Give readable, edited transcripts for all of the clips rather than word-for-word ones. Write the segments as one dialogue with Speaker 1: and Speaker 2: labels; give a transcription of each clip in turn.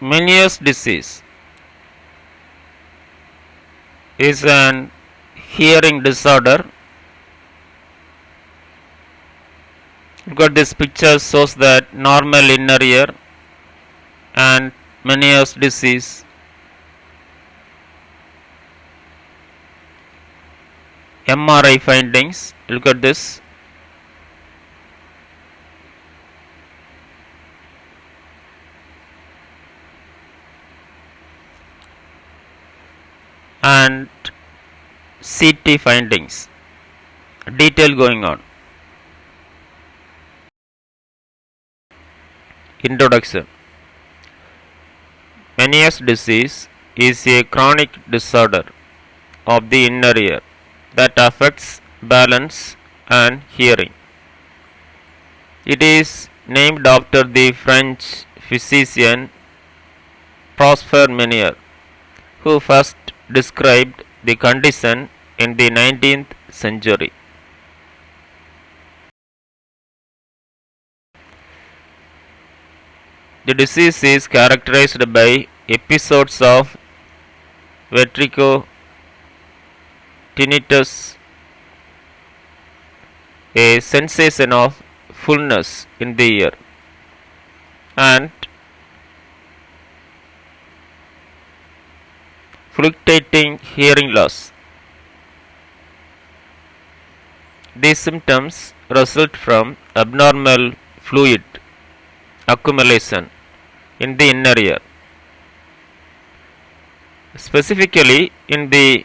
Speaker 1: Meniere's disease is an hearing disorder. Look at this picture, shows that normal inner ear and Meniere's disease. MRI findings. Look at this. And CT findings. Detail going on. Introduction. Meniere's disease is a chronic disorder of the inner ear that affects balance and hearing. It is named after the French physician Prosper Meniere, who first described the condition in the 19th century. The disease is characterized by episodes of vertigo, tinnitus, a sensation of fullness in the ear, and fluctuating hearing loss. These symptoms result from abnormal fluid accumulation in the inner ear, specifically in the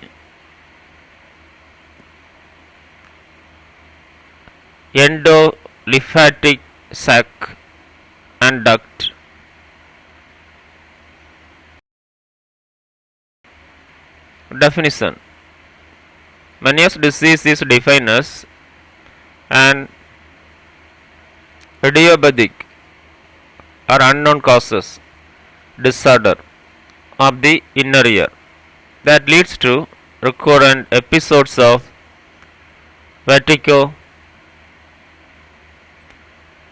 Speaker 1: endolymphatic sac and duct. Definition. Meniere's disease is defined as an idiopathic or unknown causes disorder of the inner ear that leads to recurrent episodes of vertigo,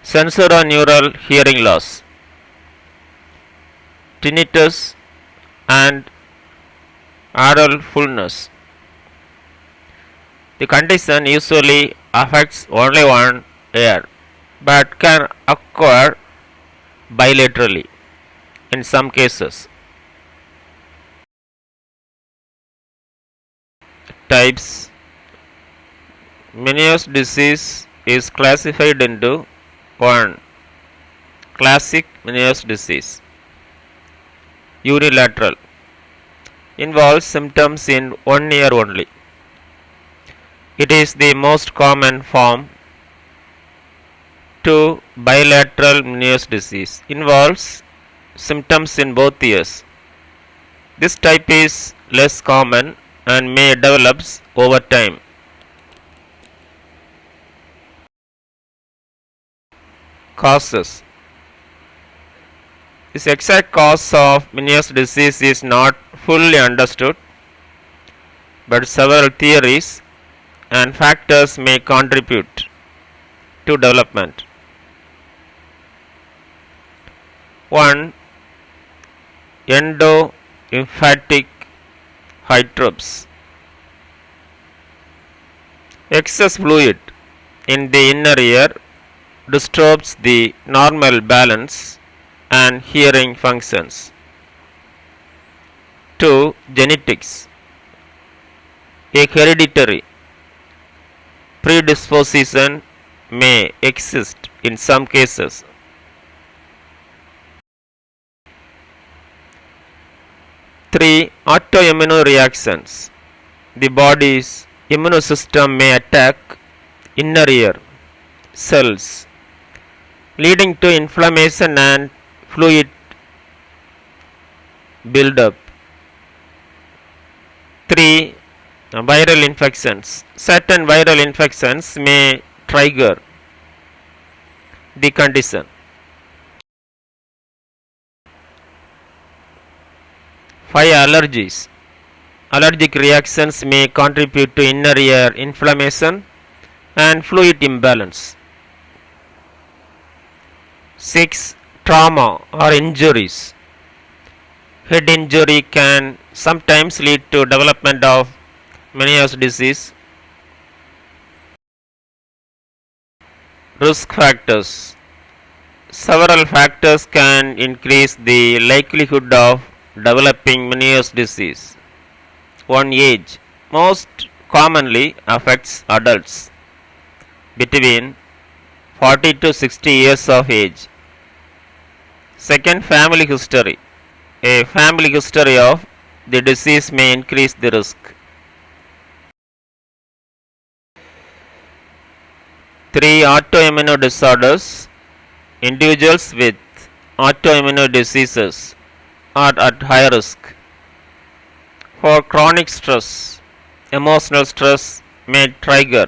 Speaker 1: sensorineural hearing loss, tinnitus, and aural fullness. The condition usually affects only one ear but can occur bilaterally in some cases. Types. Meniere's disease is classified into 1. Classic Meniere's disease. Unilateral. Involves symptoms in one ear only. It is the most common form. 2. Bilateral Meniere's disease. Involves symptoms in both ears. This type is less common and may develop over time. Causes. This exact cause of Meniere's disease is not fully understood, but several theories and factors may contribute to development. 1. Endolymphatic hydrops. Excess fluid in the inner ear disturbs the normal balance and hearing functions. 2. Genetics. A hereditary predisposition may exist in some cases. 3. Autoimmune reactions. The body's immune system may attack inner ear cells, leading to inflammation and fluid buildup. 3. Viral infections. Certain viral infections may trigger the condition. 5. Allergies. Allergic reactions may contribute to inner ear inflammation and fluid imbalance. 6. Trauma or injuries. Head injury can sometimes lead to development of Meniere's disease. Risk factors. Several factors can increase the likelihood of developing Meniere's disease. 1. Age. Most commonly affects adults between 40 to 60 years of age. Second, family history. A family history of the disease may increase the risk. 3. Autoimmune disorders. Individuals with autoimmune diseases are at high risk. For chronic stress, emotional stress may trigger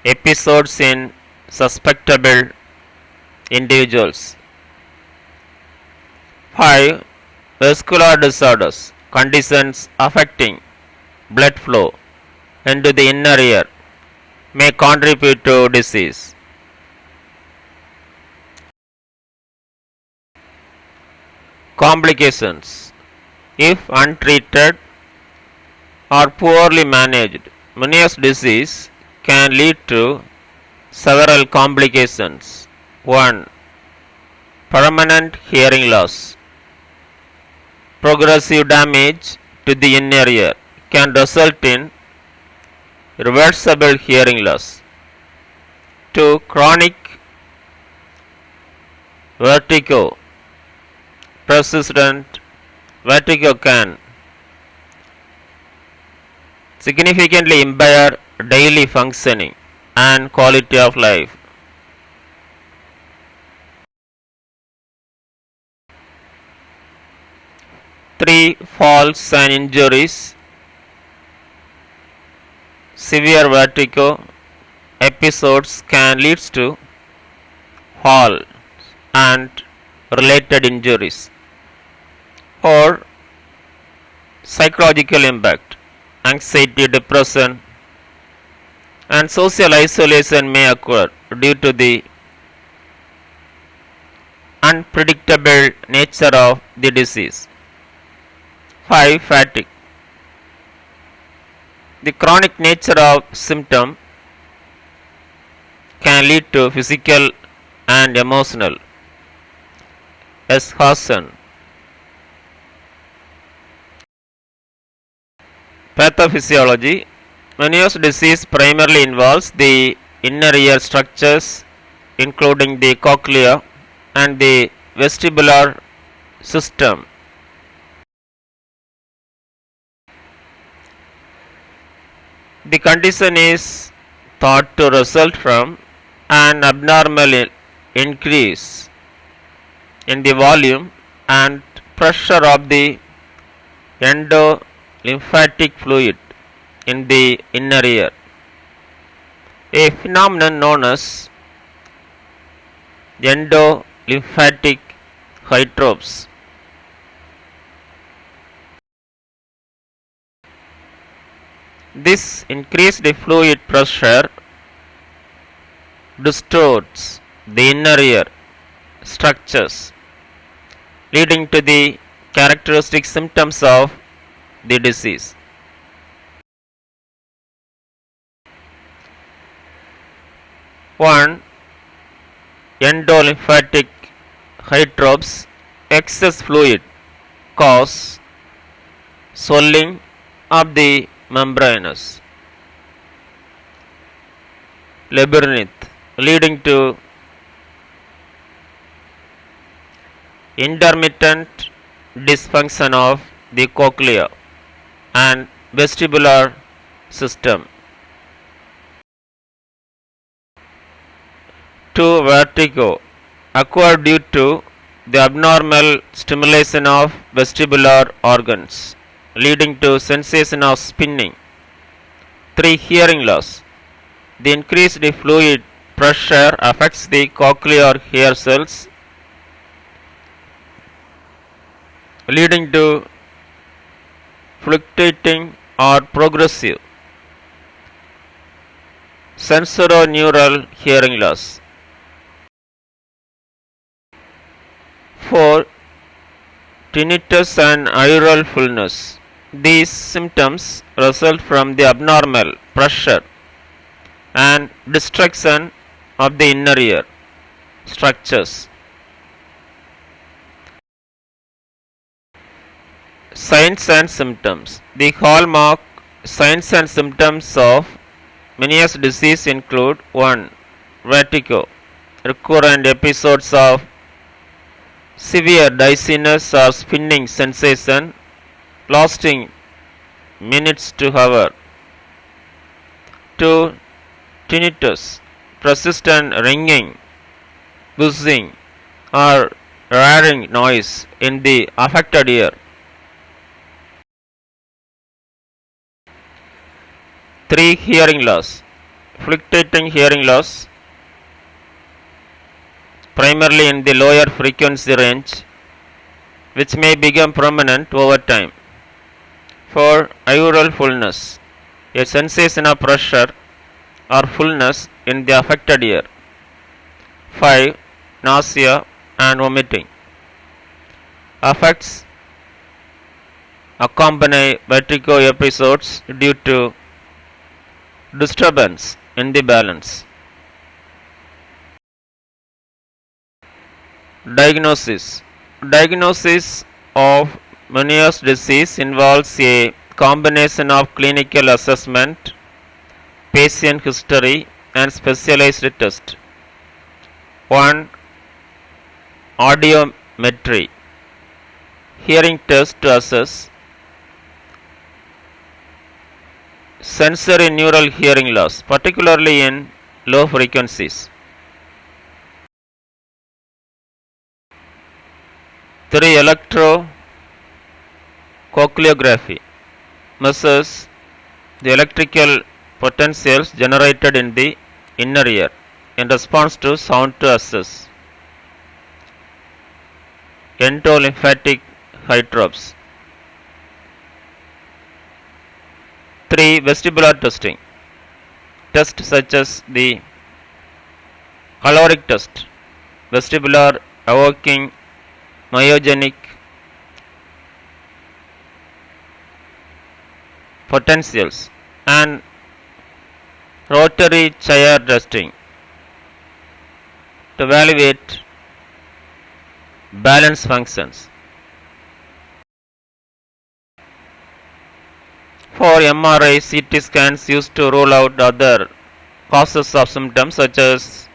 Speaker 1: episodes in susceptible individuals. 5. Vascular disorders, conditions affecting blood flow into the inner ear may contribute to disease. Complications. If untreated or poorly managed, Meniere's disease can lead to several complications. 1. Permanent hearing loss. Progressive damage to the inner ear can result in reversible hearing loss. 2. Chronic vertigo. Persistent vertigo can significantly impair daily functioning and quality of life. 3. Falls and injuries. Severe vertigo episodes can lead to fall and related injuries. 4. Psychological impact. Anxiety, depression, and social isolation may occur due to the unpredictable nature of the disease. 5. Fatigue. The chronic nature of symptom can lead to physical and emotional exhaustion. Pathophysiology. Meniere's disease primarily involves the inner ear structures, including the cochlea and the vestibular system. The condition is thought to result from an abnormal increase in the volume and pressure of the endolymphatic fluid in the inner ear, a phenomenon known as endolymphatic hydrops. This increased fluid pressure distorts the inner ear structures, leading to the characteristic symptoms of the disease. 1. Endolymphatic hydrops. Excess fluid cause swelling of the membranous labyrinth, leading to intermittent dysfunction of the cochlea and vestibular system. 2. Vertigo occurred due to the abnormal stimulation of vestibular organs, leading to sensation of spinning. 3. Hearing loss. The increased fluid pressure affects the cochlear hair cells, leading to fluctuating or progressive sensorineural hearing loss. 4. tinnitus and aural fullness. These symptoms result from the abnormal pressure and destruction of the inner ear structures. Signs and symptoms. The hallmark signs and symptoms of Meniere's disease include 1. Vertigo, recurrent episodes of severe dizziness or spinning sensation lasting minutes to hours. 2. Tinnitus, persistent ringing, buzzing, or rattling noise in the affected ear. 3. Hearing loss, fluctuating hearing loss, primarily in the lower frequency range, which may become prominent over time. 4. Aural fullness, a sensation of pressure or fullness in the affected ear. 5. Nausea and vomiting. Affects accompany vertigo episodes due to disturbance in the balance. Diagnosis. Diagnosis of Meniere's disease involves a combination of clinical assessment, patient history, and specialized test. 1. Audiometry, hearing test to assess sensory neural hearing loss, particularly in low frequencies. 3. Electrocochleography measures the electrical potentials generated in the inner ear in response to sound to assess endolymphatic hydrops. 3. Vestibular testing. Tests such as the caloric test, vestibular evoking myogenic potentials, and rotary chair testing to evaluate balance functions. 4. MRI, CT scans used to rule out other causes of symptoms such as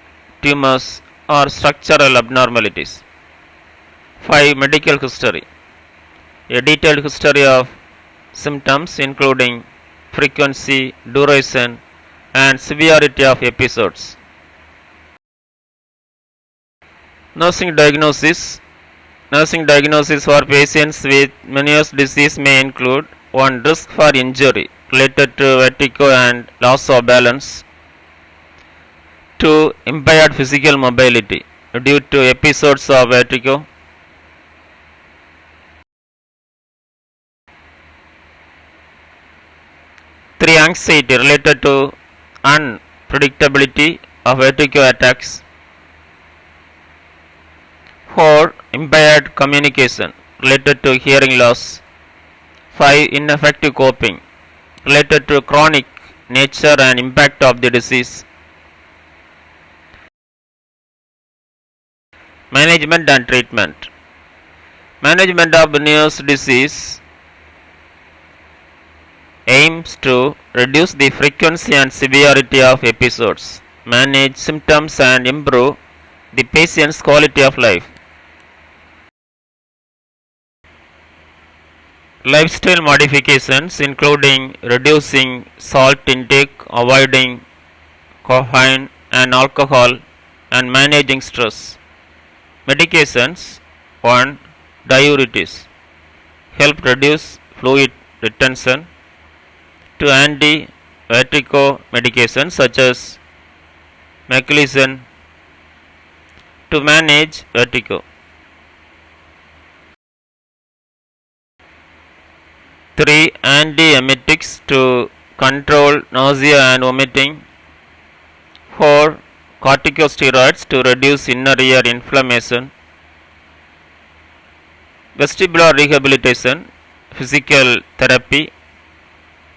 Speaker 1: tumors or structural abnormalities. 5. Medical history. A detailed history of symptoms including frequency, duration, and severity of episodes. Nursing diagnosis. Nursing diagnosis for patients with Meniere's disease may include 1. Risk for injury related to vertigo and loss of balance. 2. Impaired physical mobility due to episodes of vertigo. 3. Anxiety related to unpredictability of vertigo attacks. 4. Impaired communication related to hearing loss. 5. Ineffective coping related to chronic nature and impact of the disease. Management and treatment. Management of Meniere's disease aims to reduce the frequency and severity of episodes, manage symptoms, and improve the patient's quality of life. Lifestyle modifications including reducing salt intake, avoiding caffeine and alcohol, and managing stress. Medications. 1. Diuretics help reduce fluid retention. 2. Anti-vertigo medications such as meclizine to manage vertigo. 3. Antiemetics to control nausea and vomiting. 4. Corticosteroids to reduce inner ear inflammation. Vestibular rehabilitation, physical therapy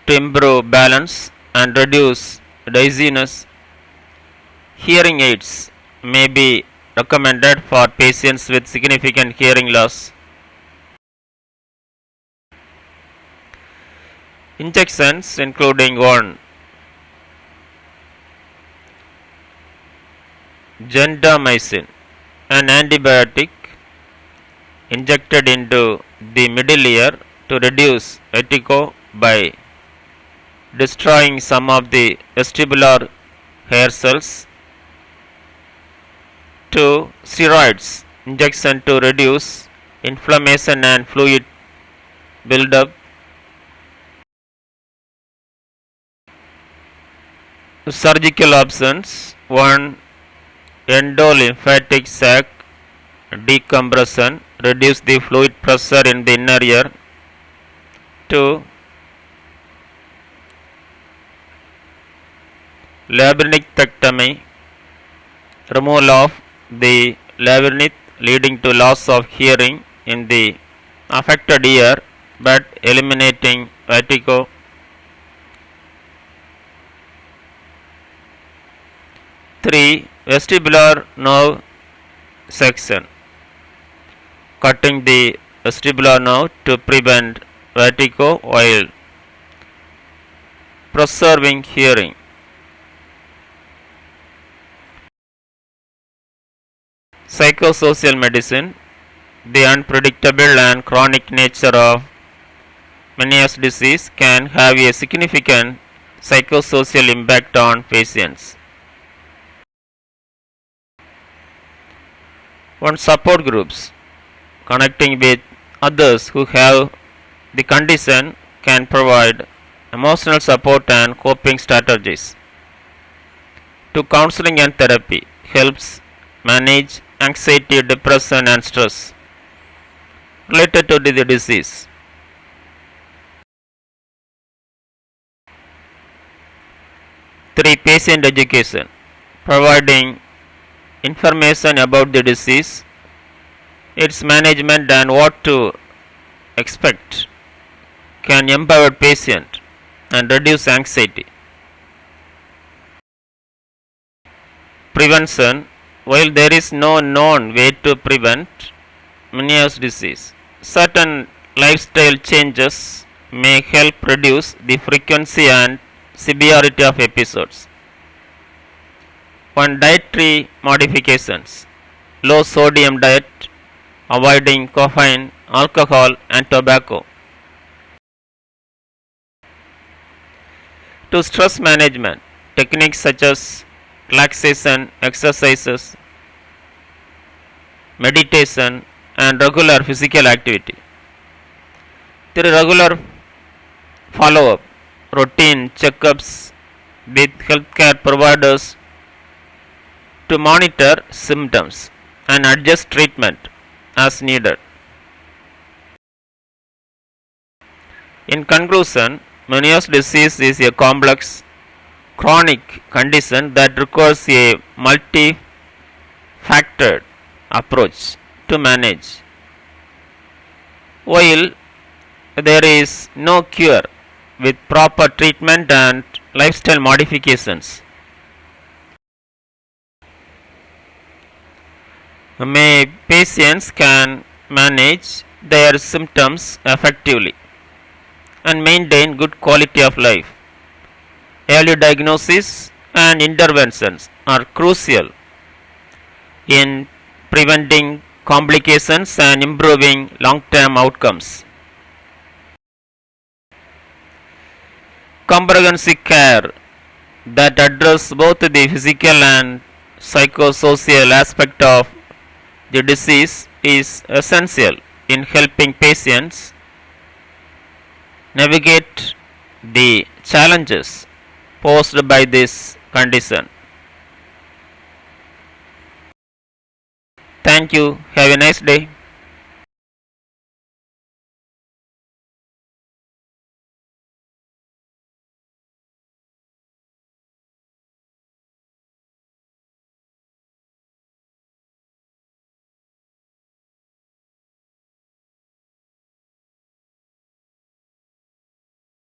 Speaker 1: to improve balance and reduce dizziness. Hearing aids may be recommended for patients with significant hearing loss. Injections including 1. Gentamicin, an antibiotic injected into the middle ear to reduce vertigo by destroying some of the vestibular hair cells. 2. Steroids injection to reduce inflammation and fluid buildup. Surgical options: 1. Endolymphatic sac decompression, reduce the fluid pressure in the inner ear. 2. Labyrinthectomy, removal of the labyrinth leading to loss of hearing in the affected ear but eliminating vertigo. 3. Vestibular nerve section, cutting the vestibular nerve to prevent vertigo while preserving hearing. Psychosocial medicine, the unpredictable and chronic nature of Meniere's disease can have a significant psychosocial impact on patients. 1. Support groups, connecting with others who have the condition can provide emotional support and coping strategies. 2. Counseling and therapy helps manage anxiety, depression and stress related to the disease. 3. Patient education, providing information about the disease, its management and what to expect can empower patient and reduce anxiety. Prevention, while there is no known way to prevent Meniere's disease, certain lifestyle changes may help reduce the frequency and severity of episodes. 1. Dietary modifications, low sodium diet, avoiding caffeine, alcohol and tobacco. 2. Stress management, techniques such as relaxation exercises, meditation and regular physical activity. 3. Regular follow-up, routine checkups with healthcare providers to monitor symptoms and adjust treatment as needed. In conclusion, Meniere's disease is a complex chronic condition that requires a multi-factored approach to manage. While there is no cure, with proper treatment and lifestyle modifications, patients can manage their symptoms effectively and maintain good quality of life. Early diagnosis and interventions are crucial in preventing complications and improving long-term outcomes. Comprehensive care that address both the physical and psychosocial aspect of the disease is essential in helping patients navigate the challenges posed by this condition. Thank you. Have a nice day.